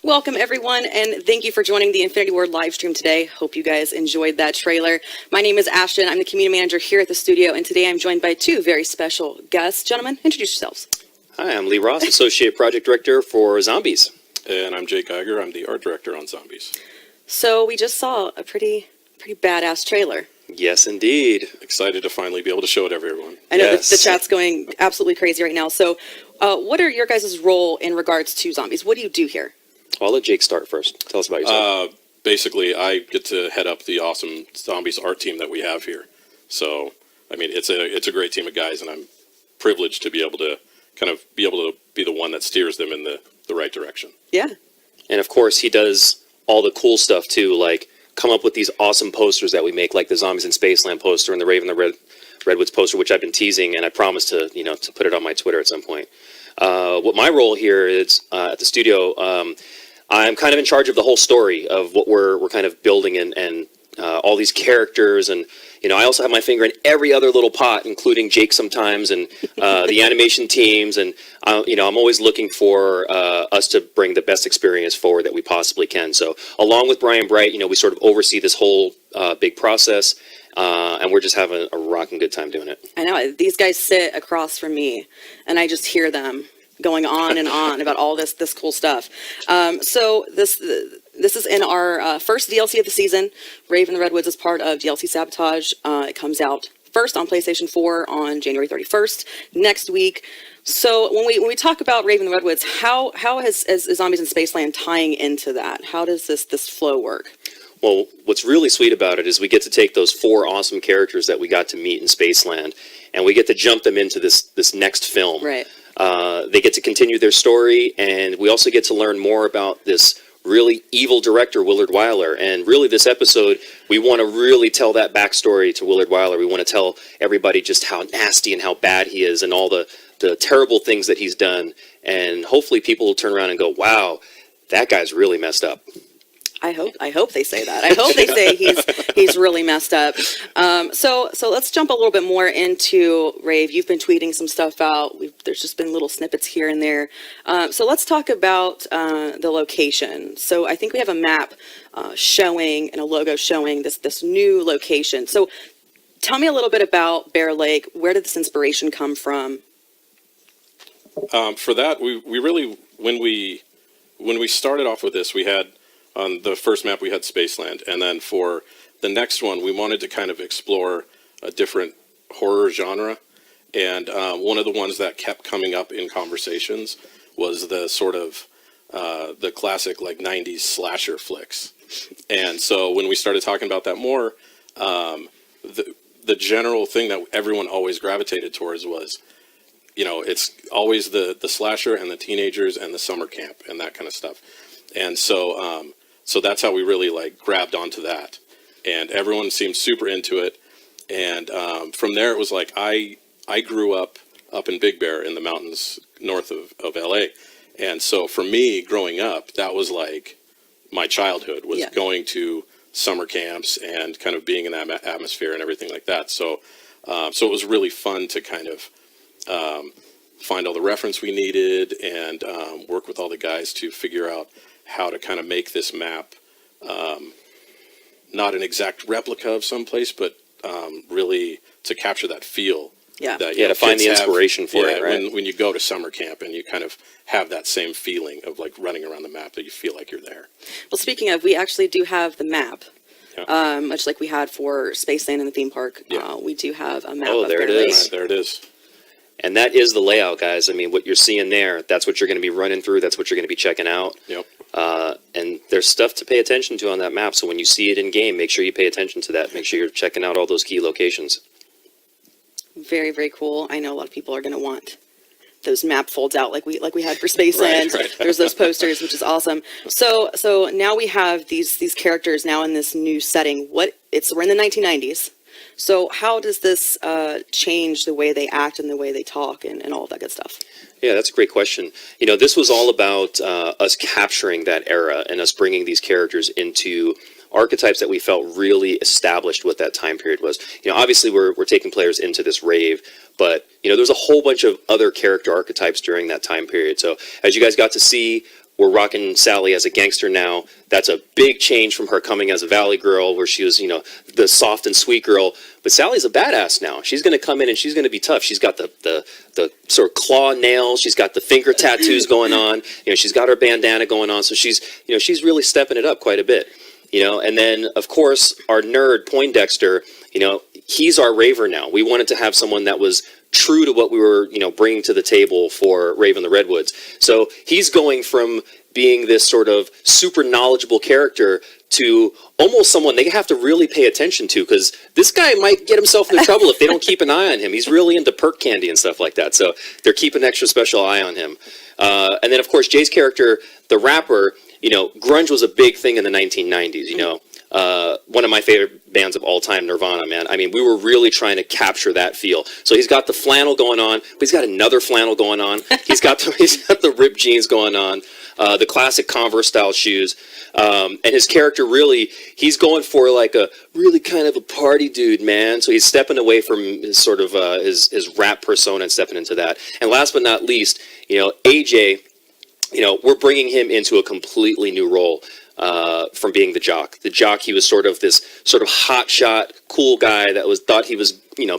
Welcome, everyone, and thank you for joining the Infinity Ward live stream today. Hope you guys enjoyed that trailer. My name is Ashton. I'm the community manager here at the studio, and today I'm joined by two very special guests. Gentlemen, introduce yourselves. Hi, I'm Lee Ross, Associate Project Director for Zombies. And I'm Jake Geiger. I'm the Art Director on Zombies. So we just saw a pretty badass trailer. Yes, indeed. Excited to finally be able to show it to everyone. I know the chat's going absolutely crazy right now. So what are your guys' role in regards to Zombies? What do you do here? I'll let Jake start first. Tell us about yourself. Basically, I get to head up the awesome Zombies art team that we have here. So, I mean, it's a great team of guys, and I'm privileged to be able to be the one that steers them in the right direction. Yeah. And of course, he does all the cool stuff too, like come up with these awesome posters that we make, like the Zombies in Spaceland poster and the Rave and the Redwoods poster, which I've been teasing, and I promised to put it on my Twitter at some point. What my role here is at the studio, I'm kind of in charge of the whole story of what we're kind of building and all these characters, and I also have my finger in every other little pot, including Jake sometimes, and the animation teams, and I'm always looking for us to bring the best experience forward that we possibly can. So along with Brian Bright, we sort of oversee this whole big process, and we're just having a rocking good time doing it. I know these guys sit across from me, and I just hear them going on and on about all this cool stuff. So this is in our first DLC of the season. Rave and the Redwoods is part of DLC Sabotage. It comes out first on PlayStation 4 on January 31st next week. So when we talk about Rave and the Redwoods, how is Zombies in Spaceland tying into that? How does this flow work? Well, what's really sweet about it is we get to take those 4 awesome characters that we got to meet in Spaceland, and we get to jump them into this next film. Right. They get to continue their story, and we also get to learn more about this really evil director, Willard Wyler. And really this episode, we want to really tell that backstory to Willard Wyler. We want to tell everybody just how nasty and how bad he is and all the terrible things that he's done. And hopefully people will turn around and go, wow, that guy's really messed up. I hope they say that. I hope they say he's really messed up. So let's jump a little bit more into Rave. You've been tweeting some stuff out. There's just been little snippets here and there. So let's talk about the location. So I think we have a map showing and a logo showing this new location. So tell me a little bit about Bear Lake. Where did this inspiration come from? For that, we really, when we started off with this, we had, on the first map we had Spaceland, and then for the next one we wanted to kind of explore a different horror genre, and one of the ones that kept coming up in conversations was the sort of the classic like 90s slasher flicks. And so when we started talking about that more, the general thing that everyone always gravitated towards was, it's always the slasher and the teenagers and the summer camp and that kind of stuff. And so that's how we really like grabbed onto that, and everyone seemed super into it. And from there, it was like I grew up in Big Bear in the mountains north of LA, and so for me growing up, that was like my childhood was going to summer camps and kind of being in that atmosphere and everything like that. So it was really fun to kind of find all the reference we needed and work with all the guys to figure out how to kind of make this map not an exact replica of someplace, but really to capture that feel. Yeah, that, to find the inspiration for it, right? When you go to summer camp and you kind of have that same feeling of like running around the map, that you feel like you're there. Well, speaking of, we actually do have the map. Yeah. Much like we had for Spaceland in the theme park, we do have a map. Oh, there it is. Right, there it is. And that is the layout, guys. I mean, what you're seeing there, that's what you're going to be running through. That's what you're going to be checking out. Yep. And there's stuff to pay attention to on that map. So when you see it in game, make sure you pay attention to that. Make sure you're checking out all those key locations. Very, very cool. I know a lot of people are going to want those map folds out like we had for Spaceland. Right. There's those posters, which is awesome. So now we have these characters now in this new setting. We're in the 1990s. So how does this change the way they act and the way they talk and all of that good stuff? Yeah, that's a great question. This was all about us capturing that era and us bringing these characters into archetypes that we felt really established what that time period was. Obviously we're taking players into this rave, but there's a whole bunch of other character archetypes during that time period. So as you guys got to see, we're rocking Sally as a gangster now. That's a big change from her coming as a Valley girl, where she was, the soft and sweet girl. But Sally's a badass now. She's going to come in and she's going to be tough. She's got the sort of claw nails. She's got the finger tattoos going on. She's got her bandana going on. So she's really stepping it up quite a bit. And then of course our nerd Poindexter, he's our raver now. We wanted to have someone that was true to what we were, bringing to the table for Rave in the Redwoods. So he's going from being this sort of super knowledgeable character to almost someone they have to really pay attention to, because this guy might get himself into trouble if they don't keep an eye on him. He's really into perk candy and stuff like that. So they're keeping an extra special eye on him. And then of course Jay's character, the rapper, grunge was a big thing in the 1990s, one of my favorite bands of all time, Nirvana, man. I mean, we were really trying to capture that feel. So he's got the flannel going on, but he's got another flannel going on. He's got the ripped jeans going on, the classic Converse style shoes. And his character really, he's going for like a really kind of a party dude, man. So he's stepping away from his sort of his rap persona and stepping into that. And last but not least, AJ, we're bringing him into a completely new role. From being the jock. The jock, he was sort of this sort of hotshot, cool guy that thought he was,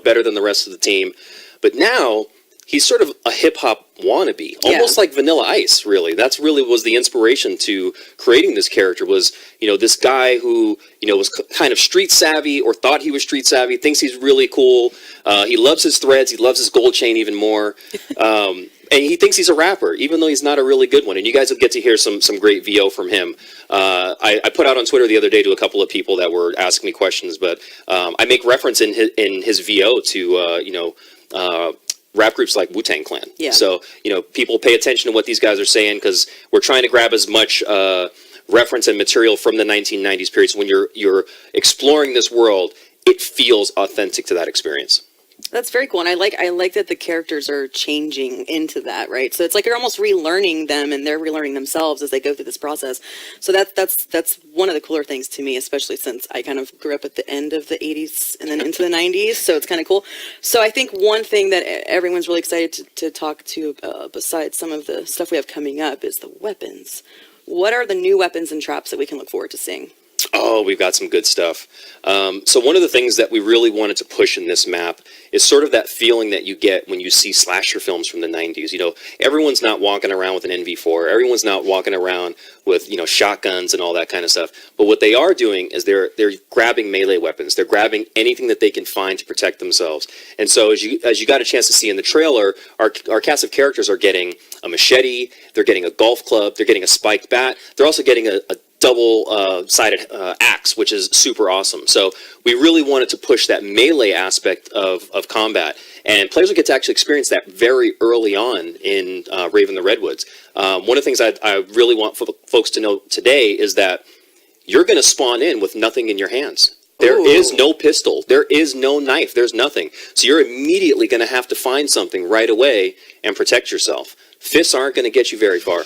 better than the rest of the team. But now he's sort of a hip hop wannabe, almost like Vanilla Ice. Really, that's really was the inspiration to creating this character. Was this guy who was kind of street savvy, or thought he was street savvy, thinks he's really cool. He loves his threads. He loves his gold chain even more. And he thinks he's a rapper, even though he's not a really good one. And you guys will get to hear some great VO from him. I put out on Twitter the other day to a couple of people that were asking me questions, but I make reference in his VO to rap groups like Wu-Tang Clan. Yeah. So people pay attention to what these guys are saying, because we're trying to grab as much reference and material from the 1990s period. So when you're exploring this world, it feels authentic to that experience. That's very cool, and I like that the characters are changing into that, right? So it's like you're almost relearning them, and they're relearning themselves as they go through this process. So that's one of the cooler things to me, especially since I kind of grew up at the end of the 80s and then into the 90s. So it's kind of cool. So I think one thing that everyone's really excited to talk to, besides some of the stuff we have coming up, is the weapons. What are the new weapons and traps that we can look forward to seeing? Oh, we've got some good stuff. So one of the things that we really wanted to push in this map is sort of that feeling that you get when you see slasher films from the 90s. Everyone's not walking around with an NV4. Everyone's not walking around with, shotguns and all that kind of stuff. But what they are doing is they're grabbing melee weapons. They're grabbing anything that they can find to protect themselves. And so as you got a chance to see in the trailer, our cast of characters are getting a machete, they're getting a golf club, they're getting a spiked bat, they're also getting a double-sided axe, which is super awesome. So we really wanted to push that melee aspect of combat, and players will get to actually experience that very early on in Rave in the Redwoods. One of the things I really want folks to know today is that you're going to spawn in with nothing in your hands. There is no pistol. There is no knife. There's nothing. So you're immediately going to have to find something right away and protect yourself. Fists aren't going to get you very far.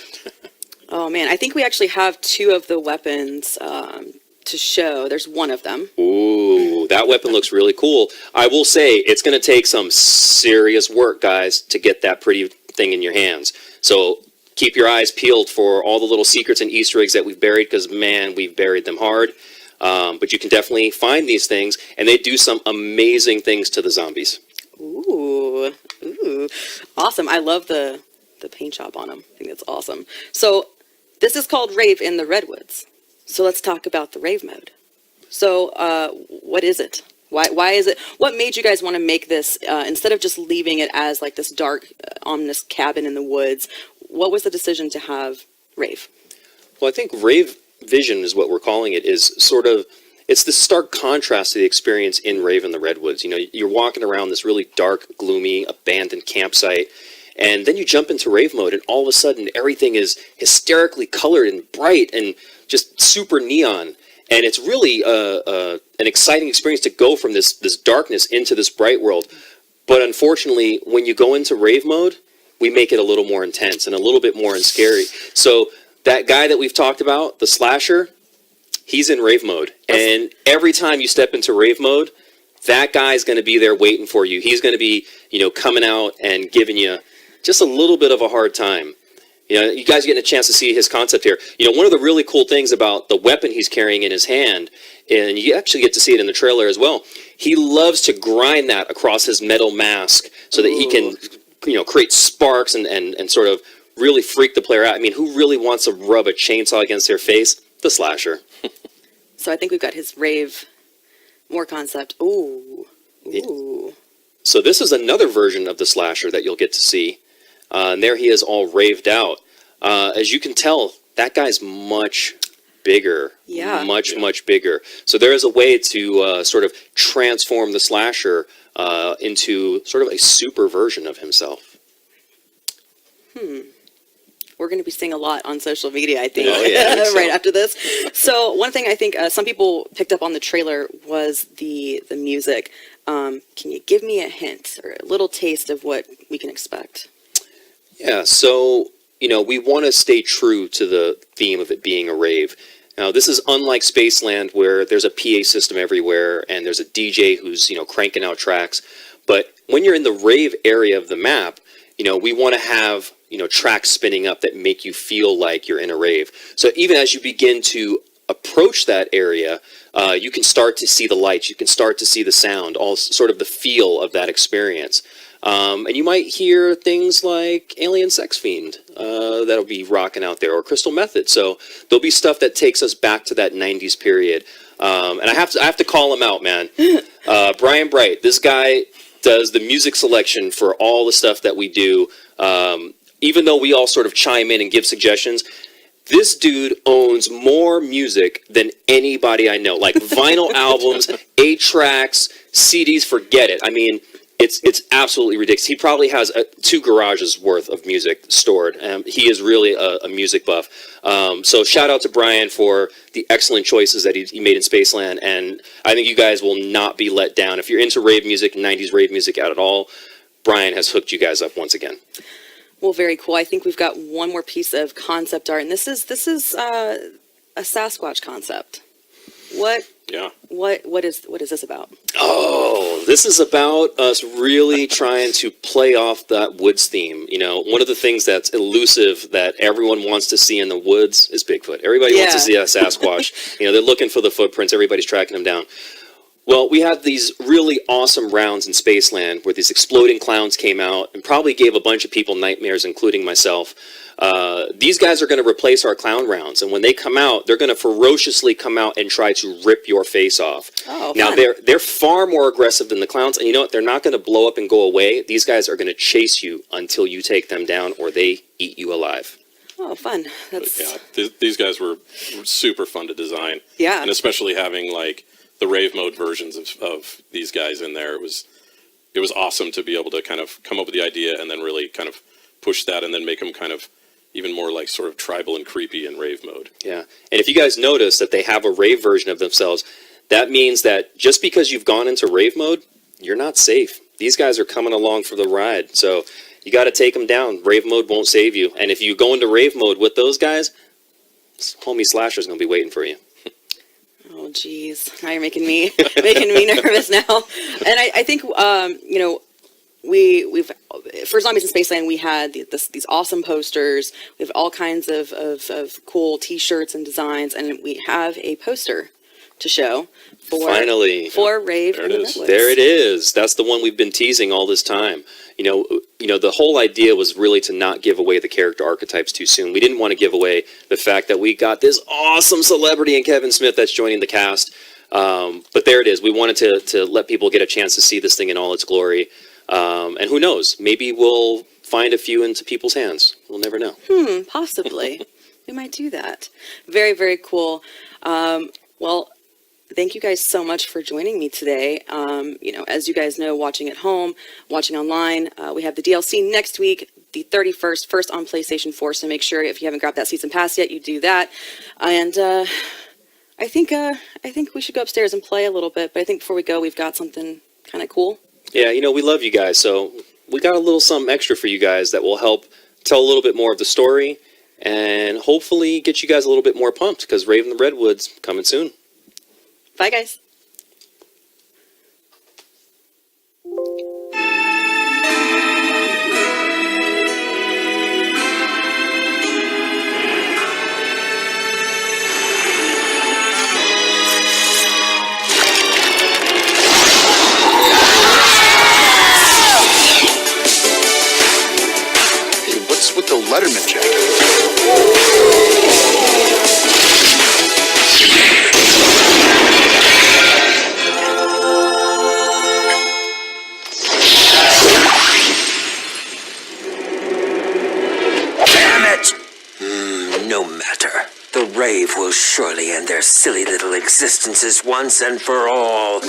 Oh man, I think we actually have two of the weapons to show. There's one of them. Ooh, that weapon looks really cool. I will say it's going to take some serious work, guys, to get that pretty thing in your hands. So keep your eyes peeled for all the little secrets and Easter eggs that we've buried, because man, we've buried them hard. But you can definitely find these things, and they do some amazing things to the zombies. Ooh, awesome! I love the paint job on them. I think that's awesome. So this is called Rave in the Redwoods. So let's talk about the Rave Mode. So what is it? Why is it? What made you guys want to make this, instead of just leaving it as like this dark, ominous cabin in the woods? What was the decision to have Rave? Well, I think Rave Vision is what we're calling it, is sort of, it's the stark contrast to the experience in Rave in the Redwoods. You're walking around this really dark, gloomy, abandoned campsite, and then you jump into Rave Mode, and all of a sudden everything is hysterically colored and bright and just super neon. And it's really an exciting experience to go from this darkness into this bright world. But unfortunately, when you go into Rave Mode, we make it a little more intense and a little bit more scary. So that guy that we've talked about, the slasher, He's in Rave Mode, and every time you step into Rave Mode, that guy's going to be there waiting for you. He's going to be, coming out and giving you just a little bit of a hard time. You guys are getting a chance to see his concept here. One of the really cool things about the weapon he's carrying in his hand, and you actually get to see it in the trailer as well, he loves to grind that across his metal mask so that he can, create sparks and sort of really freak the player out. I mean, who really wants to rub a chainsaw against their face? The slasher. So I think we've got his Rave more concept. Ooh. So this is another version of the slasher that you'll get to see. And there he is all raved out. As you can tell, that guy's much bigger. Yeah. Much bigger. So there is a way to sort of transform the slasher into sort of a super version of himself. We're going to be seeing a lot on social media, I think, Oh, yeah, I think so. right after this. So one thing I think some people picked up on the trailer was the music. Can you give me a hint or a little taste of what we can expect? Yeah, so, we want to stay true to the theme of it being a rave. Now, this is unlike Spaceland, where there's a PA system everywhere and there's a DJ who's, cranking out tracks. But when you're in the rave area of the map, we want to have, tracks spinning up that make you feel like you're in a rave. So even as you begin to approach that area, you can start to see the lights, you can start to see the sound, all sort of the feel of that experience. And you might hear things like Alien Sex Fiend that'll be rocking out there, or Crystal Method. So there'll be stuff that takes us back to that 90s period. And I have to call him out, man. Brian Bright, this guy does the music selection for all the stuff that we do. Even though we all sort of chime in and give suggestions, this dude owns more music than anybody I know. Like vinyl albums, 8-tracks, CDs, forget it. I mean, it's absolutely ridiculous. He probably has 2 garages worth of music stored. He is really a music buff. So shout out to Brian for the excellent choices that he made in Spaceland. And I think you guys will not be let down. If you're into rave music, 90s rave music at all, Brian has hooked you guys up once again. Well, very cool. I think we've got one more piece of concept art, and this is a Sasquatch concept. What is this about? Oh, this is about us really trying to play off that woods theme. One of the things that's elusive that everyone wants to see in the woods is Bigfoot. Everybody wants to see a Sasquatch. They're looking for the footprints. Everybody's tracking them down. Well, we had these really awesome rounds in Spaceland where these exploding clowns came out and probably gave a bunch of people nightmares, including myself. These guys are going to replace our clown rounds, and when they come out, they're going to ferociously come out and try to rip your face off. Oh, now, fun. they're far more aggressive than the clowns, and you know what? They're not going to blow up and go away. These guys are going to chase you until you take them down or they eat you alive. Oh, fun. These guys were super fun to design. Yeah. And especially having, like, the Rave Mode versions of these guys in there. It was awesome to be able to kind of come up with the idea and then really kind of push that and then make them kind of even more like sort of tribal and creepy in Rave Mode. Yeah. And if you guys notice that they have a rave version of themselves, that means that just because you've gone into Rave Mode, you're not safe. These guys are coming along for the ride. So you got to take them down. Rave Mode won't save you. And if you go into Rave Mode with those guys, homie Slasher's going to be waiting for you. Oh, geez. Now you're making me nervous now. And I think, we've for Zombies in Spaceland, we had these awesome posters. We have all kinds of cool T-shirts and designs, and we have a poster to show Finally. for Rave There in it the is. Redwoods. There it is. That's the one we've been teasing all this time. The whole idea was really to not give away the character archetypes too soon. We didn't want to give away the fact that we got this awesome celebrity in Kevin Smith that's joining the cast. But there it is. We wanted to let people get a chance to see this thing in all its glory. And who knows? Maybe we'll find a few into people's hands. We'll never know. Possibly. We might do that. Very, very cool. Well, thank you guys so much for joining me today. As you guys know, watching at home, watching online, we have the DLC next week, the 31st, first on PlayStation 4. So make sure if you haven't grabbed that season pass yet, you do that. And I think we should go upstairs and play a little bit. But I think before we go, we've got something kind of cool. Yeah, we love you guys. So we got a little something extra for you guys that will help tell a little bit more of the story and hopefully get you guys a little bit more pumped because Rave in the Redwoods coming soon. Bye, guys. What's with the Letterman jacket? Damn it! No matter. The Rave will surely end their silly little existences once and for all.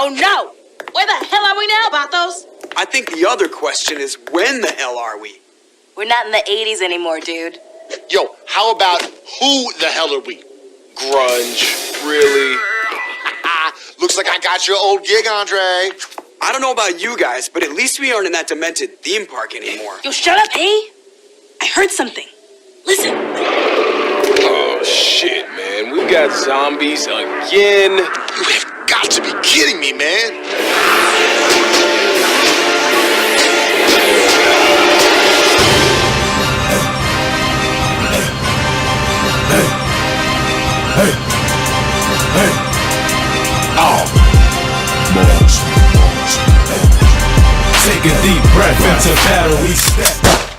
No! Where the hell are we now, Bathos? I think the other question is, when the hell are we? We're not in the 80s anymore, dude. Yo, how about who the hell are we? Grunge, really? Looks like I got your old gig, Andre. I don't know about you guys, but at least we aren't in that demented theme park anymore. Yo, shut up, hey! I heard something. Listen. Oh, shit, man. We got zombies again. You have got to be kidding me, man. Take a deep breath into battle, we step.